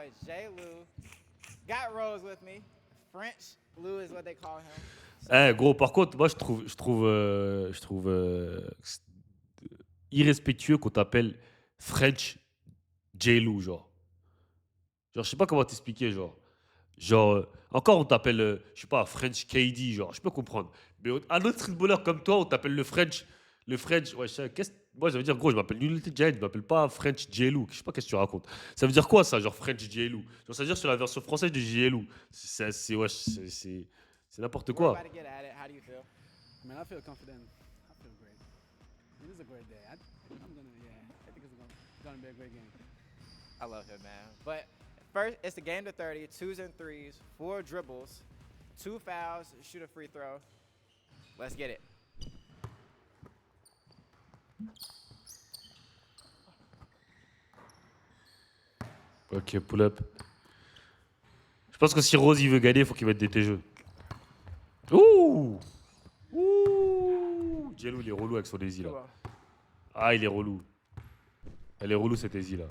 boy J. Lou. Got Rose with me. French Lou is what they call him. Eh, gros, par contre, moi, je trouve irrespectueux qu'on t'appelle French J-Lou, genre. Genre, je sais pas comment t'expliquer, genre. Genre, encore on t'appelle, je sais pas, French KD, genre, je peux comprendre. Mais un autre footballeur comme toi, on t'appelle le French, ouais, moi, ça veut dire, gros, je m'appelle Unity Giant, je m'appelle pas French J-Lou. Je sais pas qu'est-ce que tu racontes. Ça veut dire quoi, ça, genre French J-Lou? Genre, ça veut dire sur la version française de J-Lou. C'est n'importe We're quoi. about to get at it. How do you feel? Man, I feel confident. I feel great. It is a great day. I think it's gonna be a great game. I love him, man. But first, it's the game to 30, 2s and 3s, 4 dribbles, 2 fouls, shoot a free throw. Let's get it. Ok, pull-up. Je pense que si Rose il veut gagner, il faut qu'il mette des TG. Ouh! Ouh! Jello, il est relou avec son Daisy là. Ah, il est relou. Elle est relou cette Daisy là.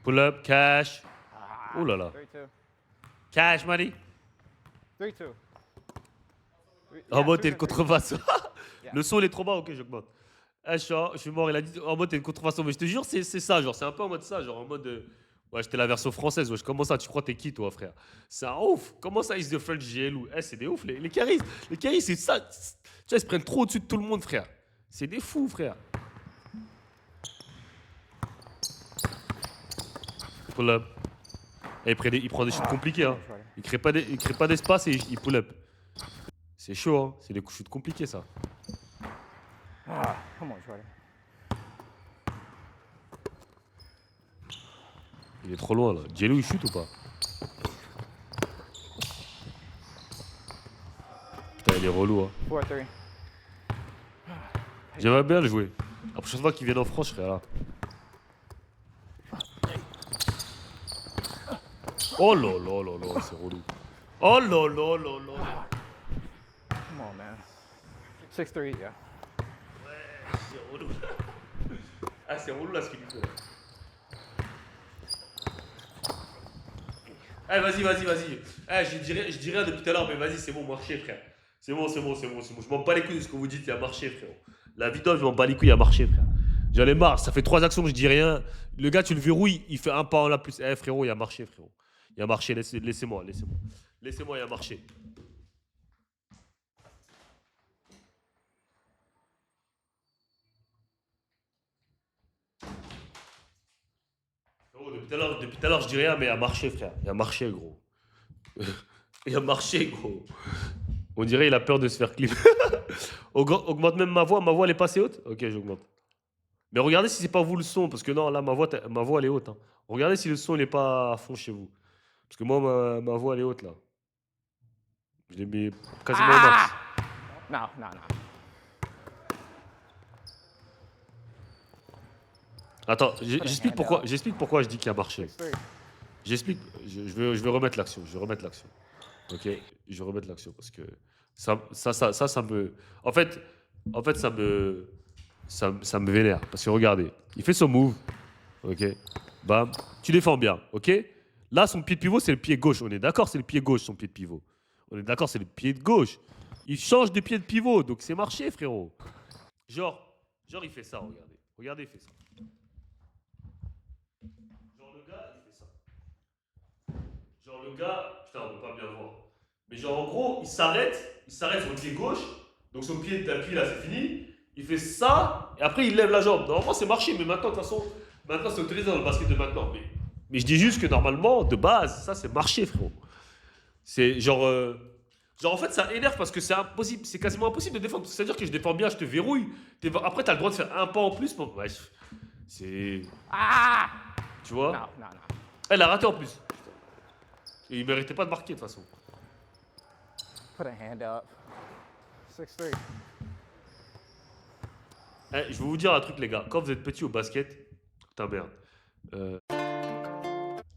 Pull-up, cash. Oh là là. 3-2. Cash money. 3-2. En mode, t'es une contrefaçon. Yeah. Le son, il est trop bas, ok, j'augmente. Eh, je suis mort, il a dit en mode, t'es une contrefaçon. Mais je te jure, c'est ça, genre, c'est un peu en mode ça, genre en mode. Ouais, j'étais la version française, wesh. Comment ça, tu crois t'es qui, toi, frère? C'est un ouf. Comment ça, is the French GLU? Eh, c'est des ouf, les caris. Les caris, c'est ça. Tu vois, ils se prennent trop au-dessus de tout le monde, frère. C'est des fous, frère. Pull up. Et il prend des shoots compliqués, hein. Il crée pas d'espace et il pull up. C'est chaud, hein. C'est des shoots compliqués, ça. Come on, Shorty. Il est trop loin, là. Jello, il shoot ou pas? Putain, il est relou, hein. 4-3. J'aimerais bien le jouer. La prochaine fois qu'il vient en France, je serai là. Oh là là là là, c'est relou. Oh là là là là. Come on, man. 6-3, yeah. Ouais, c'est relou. Ah, c'est relou là ce qu'il lui fait. Eh, vas-y. Eh, je dis rien depuis tout à l'heure, mais vas-y, c'est bon, marchez, frère. C'est bon. Je m'en bats les couilles de ce que vous dites, il a marché, frère. La vidéo, je m'en bats les couilles, il a marché, frère. J'en ai marre, ça fait 3 actions que je dis rien. Le gars, tu le verrouilles, il fait un pas en la plus. Eh, frérot, il a marché, frérot. Il a marché, laissez-moi. Laissez-moi, il a marché. Frérot, depuis tout à l'heure, je dis rien, mais il a marché, frère. Il a marché, gros. Il a marché, gros. On dirait il a peur de se faire clip. Augmente même ma voix. Ma voix, elle est pas assez haute? Ok, j'augmente. Mais regardez si c'est pas vous le son, parce que non, là, ma voix elle est haute, hein. Regardez si le son, il est pas à fond chez vous. Parce que moi, ma voix, elle est haute, là. Je l'ai mis quasiment au max. No. Attends, j'explique pourquoi je dis qu'il a marché. 6-3. J'explique. Je vais remettre l'action. Ok, je vais remettre l'action parce que ça me. En fait, ça me vénère. Parce que regardez, il fait son move. Ok, bam. Tu défends bien. Ok. Là, son pied de pivot, c'est le pied gauche. On est d'accord, c'est le pied gauche, son pied de pivot. On est d'accord, c'est le pied de gauche. Il change de pied de pivot, donc c'est marché, frérot. Genre, il fait ça, regardez. Regardez, il fait ça. Genre, le gars, il fait ça. Genre, le gars, putain, on peut pas bien voir. Mais genre, en gros, il s'arrête sur le pied gauche. Donc, son pied d'appui, là, c'est fini. Il fait ça, et après, il lève la jambe. Normalement, c'est marché, mais maintenant, de toute façon, c'est autorisé dans le basket de maintenant. Mais je dis juste que normalement, de base, ça, c'est marché, frérot. C'est genre. Genre, en fait, ça énerve parce que c'est impossible, c'est quasiment impossible de défendre. C'est-à-dire que je défends bien, je te verrouille. Après, t'as le droit de faire un pas en plus. Bon, ouais, c'est. Tu vois? No. Elle a raté en plus. Et il méritait pas de marquer, de toute façon. Put a hand up. 6-3. Eh, je vais vous dire un truc, les gars. Quand vous êtes petit au basket, putain, merde.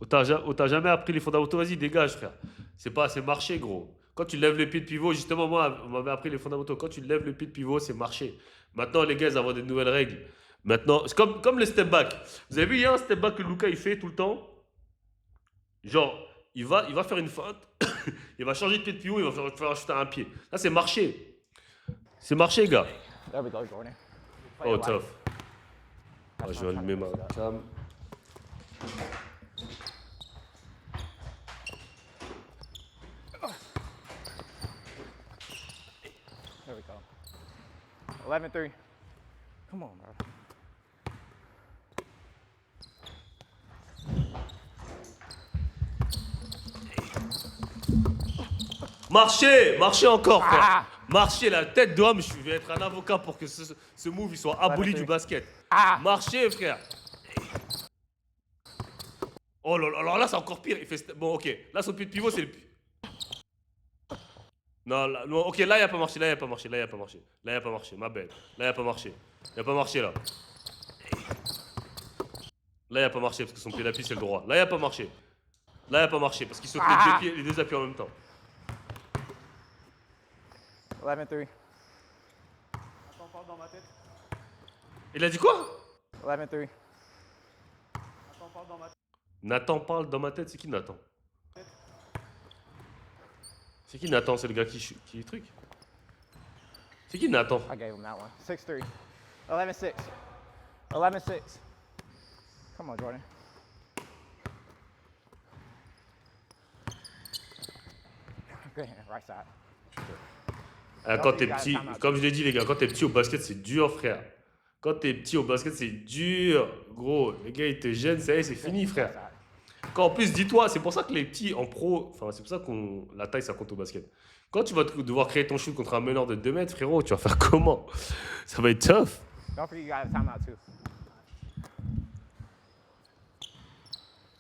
On t'a jamais appris les fondamentaux. Vas-y, dégage, frère. C'est pas assez marché, gros. Quand tu lèves le pied de pivot, justement, moi, on m'avait appris les fondamentaux. Quand tu lèves le pied de pivot, c'est marcher. Maintenant, les gars, ils ont des nouvelles règles. Maintenant, c'est comme le step back. Vous avez vu, il y a un step back que Luka, il fait tout le temps. Genre, il va faire une feinte, il va changer de pied de pivot, il va faire ajouter un pied. Là, c'est marcher. C'est marcher, gars. There we go, Jordan. Oh, tough. Ah, je vais allumer ma cam. There we go. 11-3. Come on, bro. Marchez, marchez encore, frère. Ah. Marchez, la tête d'homme, je vais être un avocat pour que ce move il soit aboli du basket. Ah. Marchez, frère. Oh là là, alors là c'est encore pire. Il fait... Bon, ok, là son pied de pivot c'est le... Non, là, non, ok, là il a pas marché, là il a pas marché, là il a pas marché. Là il a pas marché, ma belle. Là il a pas marché. Il a pas marché là. Là il a pas marché parce que son pied d'appui c'est le droit. Là il a pas marché. Là il a pas marché parce qu'il saute les deux appuis en même temps. 11-3. Il a dit quoi? 11-3. Nathan parle dans ma tête, c'est qui Nathan? C'est qui Nathan? C'est le gars qui truc? C'est qui Nathan? I gave him that one. 6-3. 11-6. 11-6. Come on, Jordan. Good hand, right side. Quand t'es petit, comme je l'ai dit les gars, quand t'es petit au basket c'est dur frère. Quand t'es petit au basket c'est dur, gros. Les gars ils te gênent, ça y est c'est fini frère. Quand en plus dis-toi, c'est pour ça que les petits en pro, enfin c'est pour ça qu'on la taille ça compte au basket. Quand tu vas devoir créer ton shoot contre un meneur de 2 mètres frérot, tu vas faire comment? Ça va être tough. Don't forget you got a timeout too.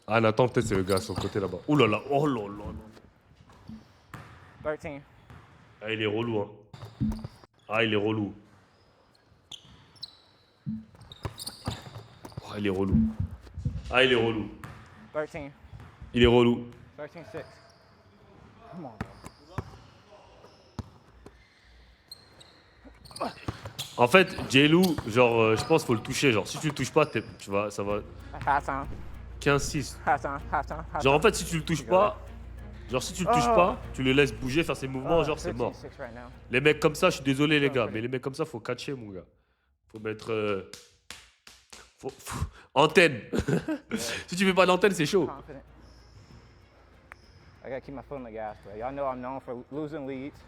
Ah Nathan peut-être c'est le gars à son côté là-bas. Ouh là là, oh là là. 13. Ah il est relou hein. Ah il est relou. Oh, il est relou. Ah il est relou. 13. Il est relou. 13-6. Come on. En fait, J-Lou, genre, je pense qu'il faut le toucher. Genre, si tu le touches pas, tu vas, ça va Halftime. 15-6. Halftime. Halftime. Genre, en fait, si tu le touches pas, genre, si tu le touches pas, tu le laisses bouger, faire ses mouvements, genre, c'est mort. 13-6 right now. Les mecs comme ça, je suis désolé, les gars, mais les mecs comme ça, faut catcher, mon gars. Faut mettre. Antenne. Si tu fais pas d'antenne, c'est chaud. Confident. I gotta keep my foot on the gas, but y'all know I'm known for losing leads.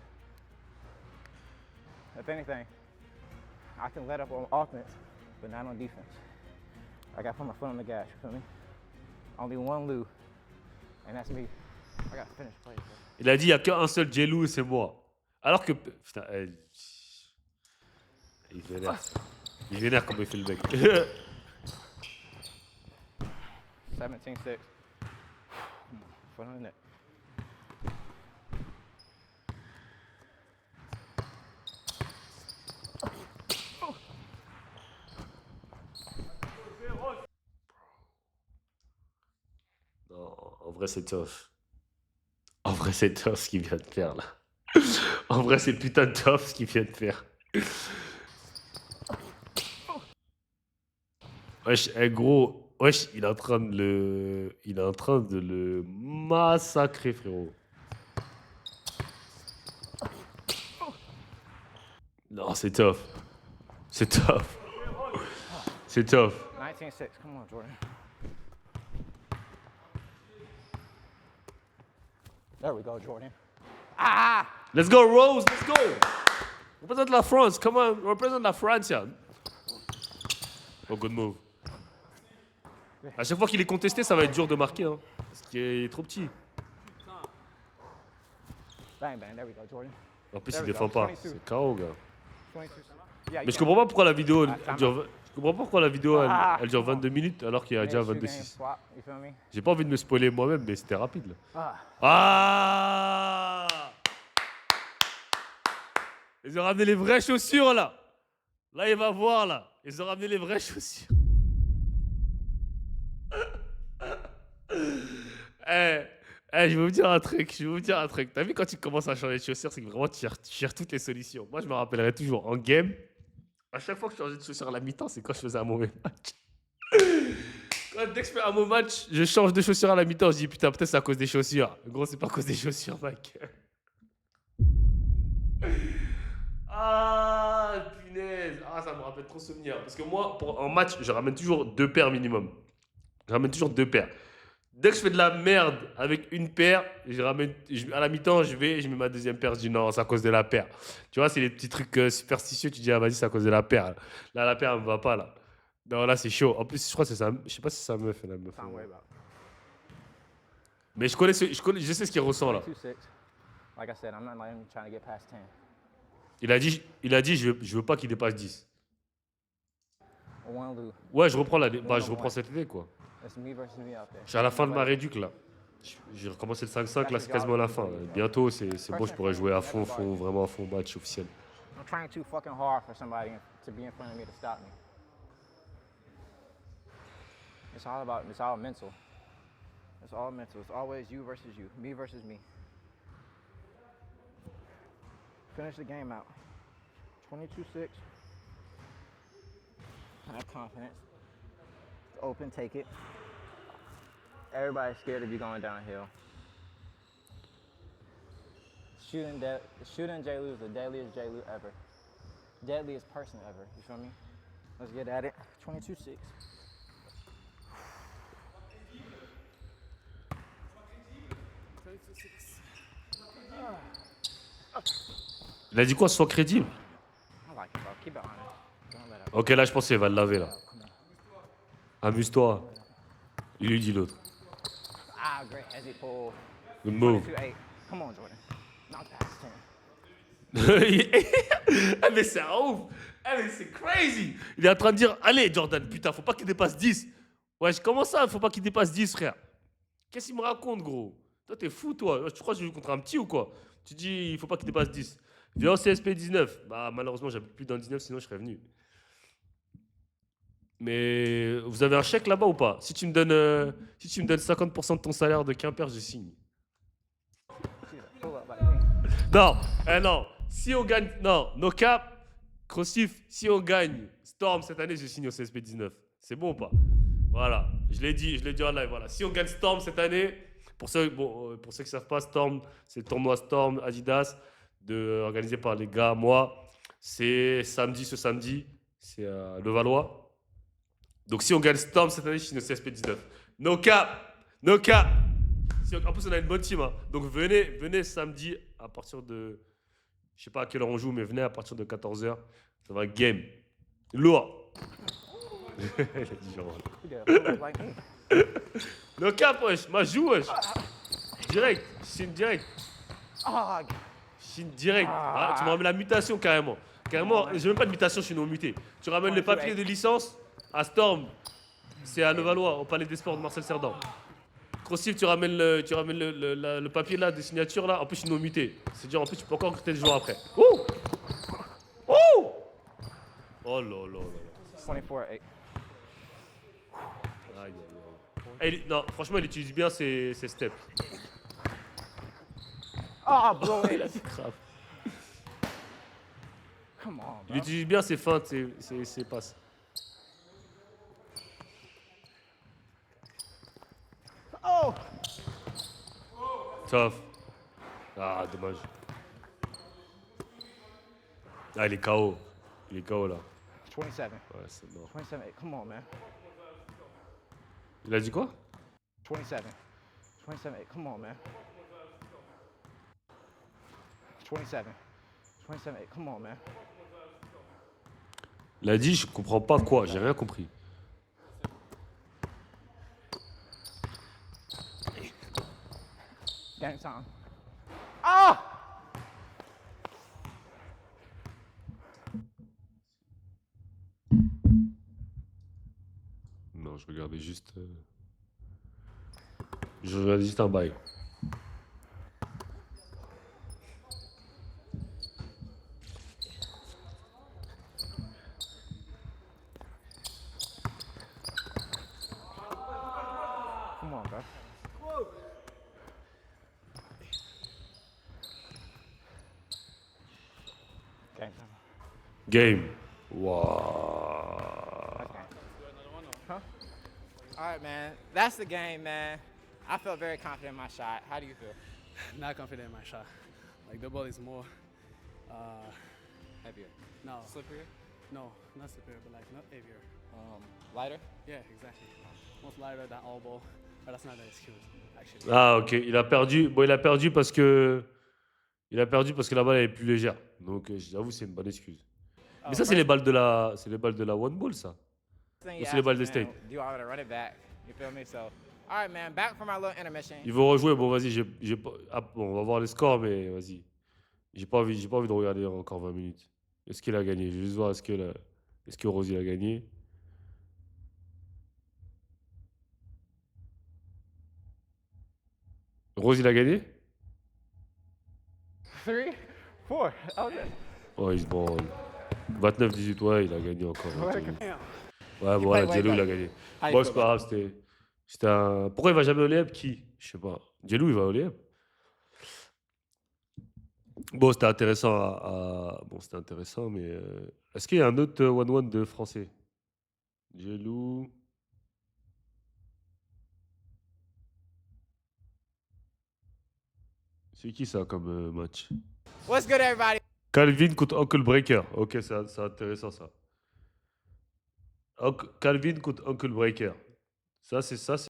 If anything, I can let up on offense, but not on defense. I gotta put my foot on the gas, you feel me? Only one Lou, and that's me. I gotta finish play. Bro. Il a dit, il y a qu'un seul J-Lou et c'est moi. Alors que. Putain, il vénère. Il vénère comme il fait le mec. 17-6. Foot on the net. Non, en vrai, c'est tough. En vrai, c'est tough ce qu'il vient de faire là. En vrai, c'est putain de tough ce qu'il vient de faire. Wesh, gros, wesh, il est en train de le massacrer, frérot. Non, c'est tough. C'est tough. C'est tough. 19-6. Come on, Jordan. There we go, Jordan. Ah! Let's go, Rose, let's go. Represent la France, come on, represent la Francia. Oh, good move. À chaque fois qu'il est contesté, ça va être dur de marquer, hein, parce qu'il est trop petit. Bang, bang. There we go, Jordan. En plus, il défend pas. C'est KO, gars. 22. Yeah, Mais je comprends pas pourquoi la vidéo, elle dure, je comprends pas pourquoi la vidéo, elle dure 22 minutes alors qu'il y a déjà 22-6. Swap, you feel me? J'ai pas envie de me spoiler moi-même, mais c'était rapide, là. Ah. Ah! Ils ont ramené les vraies chaussures, là. Là, il va voir, là. Ils ont ramené les vraies chaussures. Eh, je vais vous dire un truc, je vais vous dire un truc. T'as vu quand tu commences à changer de chaussures, c'est que vraiment tu cherches toutes les solutions. Moi, je me rappellerai toujours en game, à chaque fois que je changeais de chaussures à la mi-temps, c'est quand je faisais un mauvais match. Dès que je fais un mauvais match, je change de chaussures à la mi-temps. Je dis putain, peut-être c'est à cause des chaussures. Gros, c'est pas à cause des chaussures, mec. Ah, punaise. Ah, ça me rappelle trop souvenir. Parce que moi, en match, je ramène toujours 2 paires minimum. Je ramène toujours 2 paires. Dès que je fais de la merde avec une paire, à la mi-temps, je mets ma deuxième paire. Je dis non, c'est à cause de la paire. Tu vois, c'est les petits trucs superstitieux. Tu dis, ah vas-y, c'est à cause de la paire. Là, la paire, elle me va pas, là. Non, là, c'est chaud. En plus, je crois que c'est ça. Je sais pas si c'est sa meuf, la meuf. Don't worry about it. Mais je sais ce qu'il ressent, là. 2-6. Like I said, I'm not even trying to get past 10. Il a dit je veux pas qu'il dépasse 10. One lose. Ouais, je reprends cet été, quoi. It's me versus me out there. Je suis à la fin de ma réduc, là. J'ai recommencé le 5-5, là, c'est quasiment la fin. Bientôt, c'est bon, je pourrais jouer à fond, vraiment à fond match officiel. I'm trying too fucking hard for somebody to be in front of me to stop me. It's all mental. It's all mental. It's always you versus you, me versus me. Finish the game out. 22-6. Have confidence. It's open, take it. Everybody's scared of you going downhill. Shooting J-Lou is the deadliest J-Lou ever. Deadliest person ever. You feel me? Let's get at it. 22-6. Il a dit quoi, sois crédible? I like it, bro. Keep it honest. Don't let up. Ok, là, je pense qu'il va le laver, là. Come on. Amuse-toi. Il lui dit l'autre. Ah, great. As he pulled. Good move. 22-8. Come on, Jordan. Knock past 10. Ah, mais c'est un ouf. Ah, mais c'est crazy. Il est en train de dire, allez, Jordan, putain, faut pas qu'il dépasse 10. Ouais, comment ça, faut pas qu'il dépasse 10, frère? Qu'est-ce qu'il me raconte, gros? Toi, t'es fou, toi. Tu crois que je joue contre un petit ou quoi? Tu dis, il faut pas qu'il dépasse 10. Viens au CSP 19. Bah, malheureusement, j'habite plus dans le 19, sinon je serais venu. Mais vous avez un chèque là-bas ou pas? Si tu me donnes 50% de ton salaire de Quimper, je signe. Pull up like me. Non. Si on gagne, non, no cap, Crossif, si on gagne Storm cette année, je signe au CSP 19. C'est bon ou pas? Voilà, je l'ai dit en live. Voilà. Si on gagne Storm cette année, pour ceux qui ne savent pas, Storm, c'est le tournoi Storm Adidas, organisé par les gars, moi. C'est ce samedi, c'est à Levallois. Donc si on gagne Storm cette année, je signe au CSP 19. No cap. En plus, on a une bonne team. Hein. Donc venez samedi à partir de... Je sais pas à quelle heure on joue, mais venez à partir de 14h. Ça va game. Lourd. Il a dit genre... You gotta pull up like me. No cap, wesh. Moi, je joue, wesh. Direct. Je signe direct. Oh, Je signe direct. Ah, tu me ramènes la mutation, carrément. Carrément, j'ai même pas de mutation, je suis non muté. Tu ramènes les papiers de licence à Storm. C'est à Levallois, au Palais des Sports de Marcel Cerdan. Crossif, tu ramènes le papier là, de signature là. En plus, je suis non muté. C'est-à-dire, en plus, tu peux encore recruter des joueurs après. Ouh! Oh là là là là. 24-8. Aïe, aïe, aïe. Non, franchement, il utilise bien ses steps. Oh, blow Il a it. dit grave. Come on, Il bro. utilise bien ses feintes, ses passes. Oh! Tough. Ah, dommage. Ah, il est KO. Il est KO là. 27. Ouais, c'est mort. 27-8. Come on, man. Il a dit quoi? 27. 27-8. Come on, man. 27. 27-8. Come on, man. Il a dit, je comprends pas quoi, j'ai rien compris. Game time. Ah! Non, je regardais juste. Je regardais juste un bail. Come on, bro. Game. Wow. Huh? All right, man. That's the game, man. I felt very confident in my shot. How do you feel? Not confident in my shot. Like the ball is more, Heavier. no, Slipperier? no, not superior, but like not heavier. Lighter? Yeah, exactly. Most lighter than all ball, but that's not an excuse, actually. Ah, ok. Il a perdu. Bon, il a perdu parce que. Il a perdu parce que la balle elle est plus légère. Donc, j'avoue, c'est une bonne excuse. Mais ça, c'est les balles de la. C'est les balles de la one ball, ça. Thing Ou you c'est les asked balles me, de man, state. do you want me to run it back? You feel me? So, all right, man. Back for my little intermission. Il veut rejouer. Bon, vas-y. J'ai pas... Ah, bon, on va voir les scores, mais vas-y. J'ai pas envie de regarder encore 20 minutes. Est-ce qu'il a gagné? Je vais juste voir est-ce que Rosie a gagné. Rose, il a gagné? 3, 4. Oh, Oh, il se branle. 29-18, ouais, il a gagné encore. Ouais, Ouais, bon, voilà, play Jello, way il a better. gagné. How you Bon, feel c'est pas grave, c'était un... Pourquoi il va jamais au Léeb? Qui? Je sais pas. Jello, il va au Léeb. Bon, c'était intéressant Bon, c'était intéressant, mais... Est-ce qu'il y a un autre 1-1 de français? Jello... C'est qui ça comme match? What's good, everybody? Calvin contre Uncle Breaker. Ok, c'est intéressant ça. Calvin contre Uncle Breaker. Ça, c'est